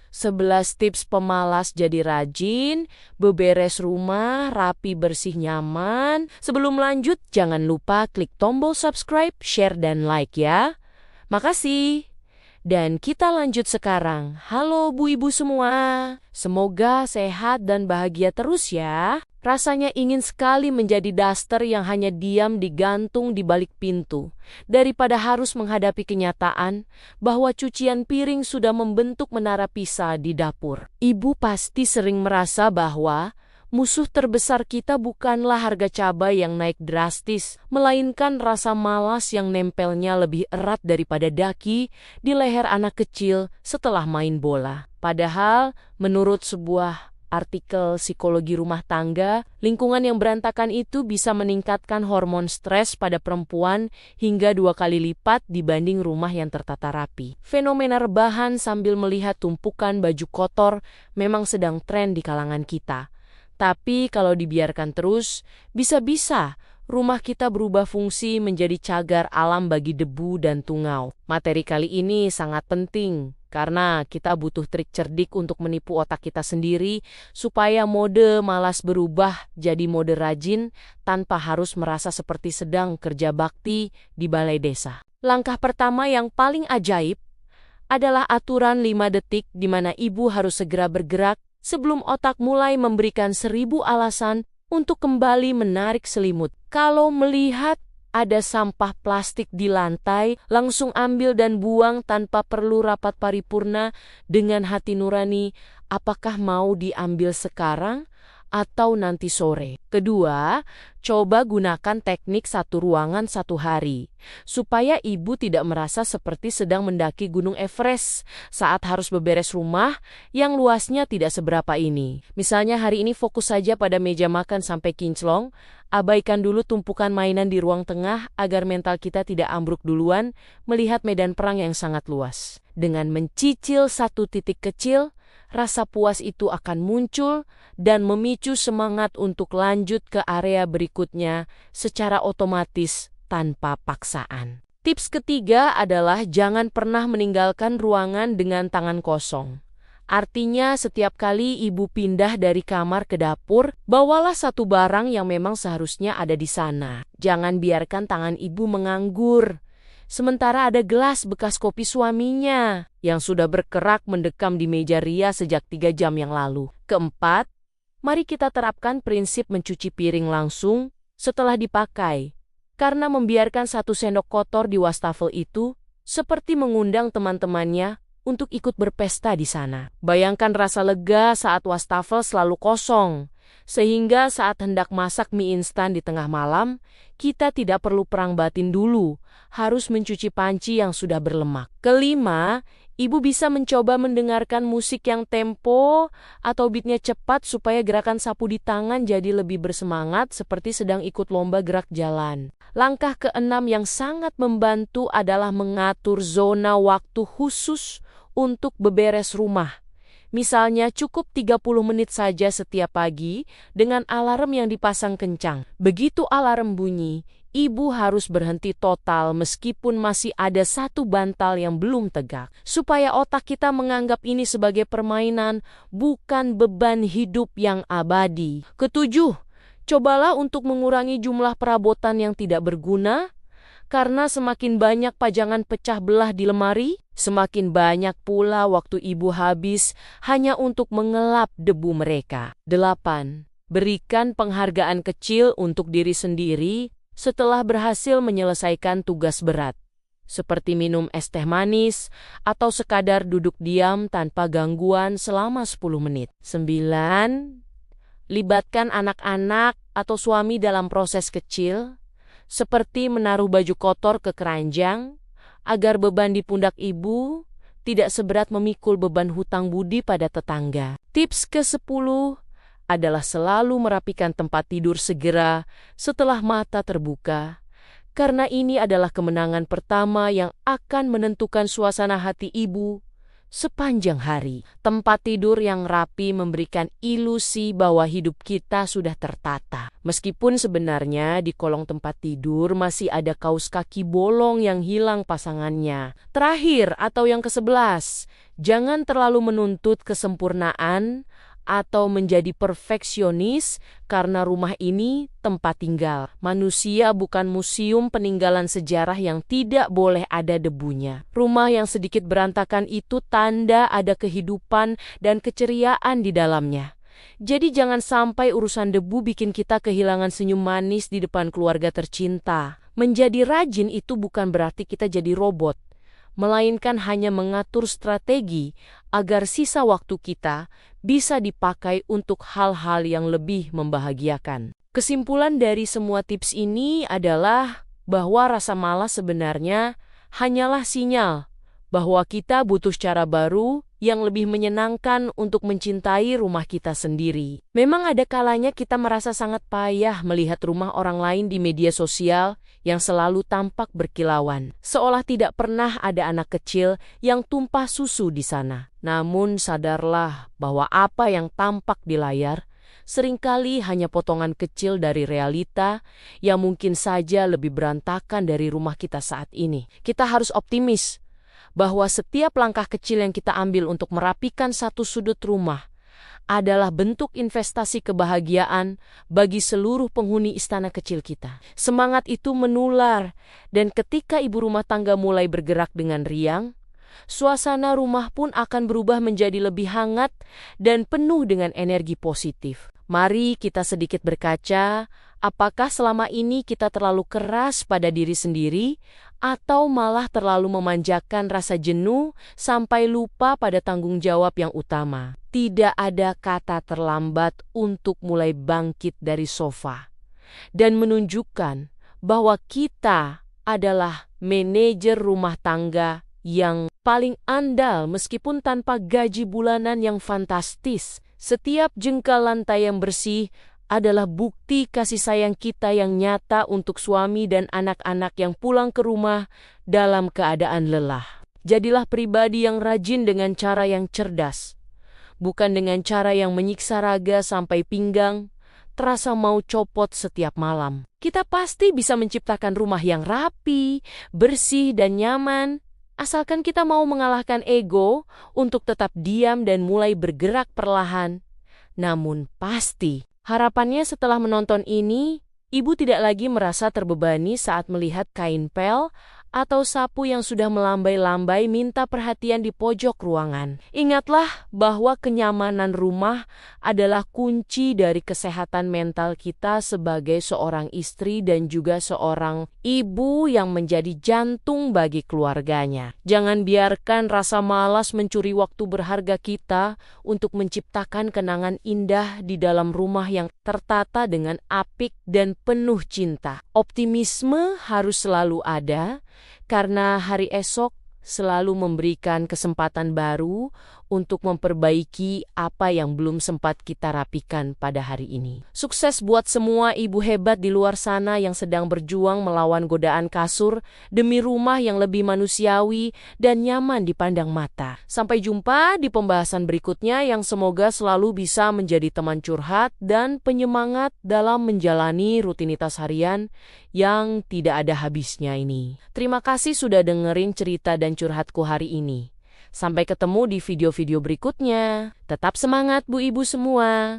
11 tips pemalas jadi rajin, beberes rumah, rapi bersih nyaman. Sebelum lanjut, jangan lupa klik tombol subscribe, share, dan like ya. Makasih. Dan kita lanjut sekarang. Halo Bu Ibu semua. Semoga sehat dan bahagia terus ya. Rasanya ingin sekali menjadi daster yang hanya diam digantung di balik pintu, daripada harus menghadapi kenyataan bahwa cucian piring sudah membentuk menara Pisa di dapur. Ibu pasti sering merasa bahwa musuh terbesar kita bukanlah harga cabai yang naik drastis, melainkan rasa malas yang nempelnya lebih erat daripada daki di leher anak kecil setelah main bola. Padahal, menurut sebuah artikel psikologi rumah tangga, lingkungan yang berantakan itu bisa meningkatkan hormon stres pada perempuan hingga 2 kali lipat dibanding rumah yang tertata rapi. Fenomena rebahan sambil melihat tumpukan baju kotor memang sedang tren di kalangan kita. Tapi kalau dibiarkan terus, bisa-bisa rumah kita berubah fungsi menjadi cagar alam bagi debu dan tungau. Materi kali ini sangat penting, karena kita butuh trik cerdik untuk menipu otak kita sendiri supaya mode malas berubah jadi mode rajin tanpa harus merasa seperti sedang kerja bakti di balai desa. Langkah pertama yang paling ajaib adalah aturan 5 detik di mana ibu harus segera bergerak sebelum otak mulai memberikan 1000 alasan untuk kembali menarik selimut. Kalau melihat ada sampah plastik di lantai, langsung ambil dan buang tanpa perlu rapat paripurna dengan hati nurani, apakah mau diambil sekarang atau nanti sore. Kedua, coba gunakan teknik 1 ruangan 1 hari, supaya ibu tidak merasa seperti sedang mendaki Gunung Everest saat harus beberes rumah yang luasnya tidak seberapa ini. Misalnya hari ini fokus saja pada meja makan sampai kinclong, abaikan dulu tumpukan mainan di ruang tengah agar mental kita tidak ambruk duluan melihat medan perang yang sangat luas. Dengan mencicil 1 titik kecil, rasa puas itu akan muncul dan memicu semangat untuk lanjut ke area berikutnya secara otomatis tanpa paksaan. Tips ketiga adalah jangan pernah meninggalkan ruangan dengan tangan kosong. Artinya setiap kali ibu pindah dari kamar ke dapur, bawalah 1 barang yang memang seharusnya ada di sana. Jangan biarkan tangan ibu menganggur. Sementara ada gelas bekas kopi suaminya yang sudah berkerak mendekam di meja Ria sejak 3 jam yang lalu. Keempat, mari kita terapkan prinsip mencuci piring langsung setelah dipakai. Karena membiarkan 1 sendok kotor di wastafel itu seperti mengundang teman-temannya untuk ikut berpesta di sana. Bayangkan rasa lega saat wastafel selalu kosong. Sehingga saat hendak masak mie instan di tengah malam, kita tidak perlu perang batin dulu, harus mencuci panci yang sudah berlemak. Kelima, ibu bisa mencoba mendengarkan musik yang tempo atau beatnya cepat supaya gerakan sapu di tangan jadi lebih bersemangat seperti sedang ikut lomba gerak jalan. Langkah keenam yang sangat membantu adalah mengatur zona waktu khusus untuk beberes rumah. Misalnya cukup 30 menit saja setiap pagi dengan alarm yang dipasang kencang. Begitu alarm bunyi, ibu harus berhenti total meskipun masih ada 1 bantal yang belum tegak. Supaya otak kita menganggap ini sebagai permainan, bukan beban hidup yang abadi. Ketujuh, cobalah untuk mengurangi jumlah perabotan yang tidak berguna. Karena semakin banyak pajangan pecah belah di lemari, semakin banyak pula waktu ibu habis hanya untuk mengelap debu mereka. 8. Berikan penghargaan kecil untuk diri sendiri setelah berhasil menyelesaikan tugas berat, seperti minum es teh manis atau sekadar duduk diam tanpa gangguan selama 10 menit. 9. Libatkan anak-anak atau suami dalam proses kecil, seperti menaruh baju kotor ke keranjang, agar beban di pundak ibu tidak seberat memikul beban hutang budi pada tetangga. Tips ke-10 adalah selalu merapikan tempat tidur segera setelah mata terbuka, karena ini adalah kemenangan pertama yang akan menentukan suasana hati ibu sepanjang hari. Tempat tidur yang rapi memberikan ilusi bahwa hidup kita sudah tertata. Meskipun sebenarnya di kolong tempat tidur masih ada kaos kaki bolong yang hilang pasangannya. Terakhir atau yang ke-11, jangan terlalu menuntut kesempurnaan atau menjadi perfeksionis karena rumah ini tempat tinggal. Manusia bukan museum peninggalan sejarah yang tidak boleh ada debunya. Rumah yang sedikit berantakan itu tanda ada kehidupan dan keceriaan di dalamnya. Jadi jangan sampai urusan debu bikin kita kehilangan senyum manis di depan keluarga tercinta. Menjadi rajin itu bukan berarti kita jadi robot, melainkan hanya mengatur strategi agar sisa waktu kita bisa dipakai untuk hal-hal yang lebih membahagiakan. Kesimpulan dari semua tips ini adalah bahwa rasa malas sebenarnya hanyalah sinyal bahwa kita butuh cara baru yang lebih menyenangkan untuk mencintai rumah kita sendiri. Memang ada kalanya kita merasa sangat payah melihat rumah orang lain di media sosial yang selalu tampak berkilauan, seolah tidak pernah ada anak kecil yang tumpah susu di sana. Namun sadarlah bahwa apa yang tampak di layar seringkali hanya potongan kecil dari realita yang mungkin saja lebih berantakan dari rumah kita saat ini. Kita harus optimis bahwa setiap langkah kecil yang kita ambil untuk merapikan satu sudut rumah adalah bentuk investasi kebahagiaan bagi seluruh penghuni istana kecil kita. Semangat itu menular, dan ketika ibu rumah tangga mulai bergerak dengan riang, suasana rumah pun akan berubah menjadi lebih hangat dan penuh dengan energi positif. Mari kita sedikit berkaca, apakah selama ini kita terlalu keras pada diri sendiri atau malah terlalu memanjakan rasa jenuh sampai lupa pada tanggung jawab yang utama. Tidak ada kata terlambat untuk mulai bangkit dari sofa dan menunjukkan bahwa kita adalah manajer rumah tangga yang paling andal meskipun tanpa gaji bulanan yang fantastis. Setiap jengkal lantai yang bersih adalah bukti kasih sayang kita yang nyata untuk suami dan anak-anak yang pulang ke rumah dalam keadaan lelah. Jadilah pribadi yang rajin dengan cara yang cerdas, bukan dengan cara yang menyiksa raga sampai pinggang terasa mau copot setiap malam. Kita pasti bisa menciptakan rumah yang rapi, bersih, dan nyaman, asalkan kita mau mengalahkan ego untuk tetap diam dan mulai bergerak perlahan. Namun pasti, harapannya setelah menonton ini, ibu tidak lagi merasa terbebani saat melihat kain pel atau sapu yang sudah melambai-lambai minta perhatian di pojok ruangan. Ingatlah bahwa kenyamanan rumah adalah kunci dari kesehatan mental kita sebagai seorang istri dan juga seorang ibu yang menjadi jantung bagi keluarganya. Jangan biarkan rasa malas mencuri waktu berharga kita untuk menciptakan kenangan indah di dalam rumah yang tertata dengan apik dan penuh cinta. Optimisme harus selalu ada, karena hari esok selalu memberikan kesempatan baru untuk memperbaiki apa yang belum sempat kita rapikan pada hari ini. Sukses buat semua ibu hebat di luar sana yang sedang berjuang melawan godaan kasur demi rumah yang lebih manusiawi dan nyaman dipandang mata. Sampai jumpa di pembahasan berikutnya yang semoga selalu bisa menjadi teman curhat dan penyemangat dalam menjalani rutinitas harian yang tidak ada habisnya ini. Terima kasih sudah dengerin cerita dan curhatku hari ini. Sampai ketemu di video-video berikutnya. Tetap semangat Bu Ibu semua.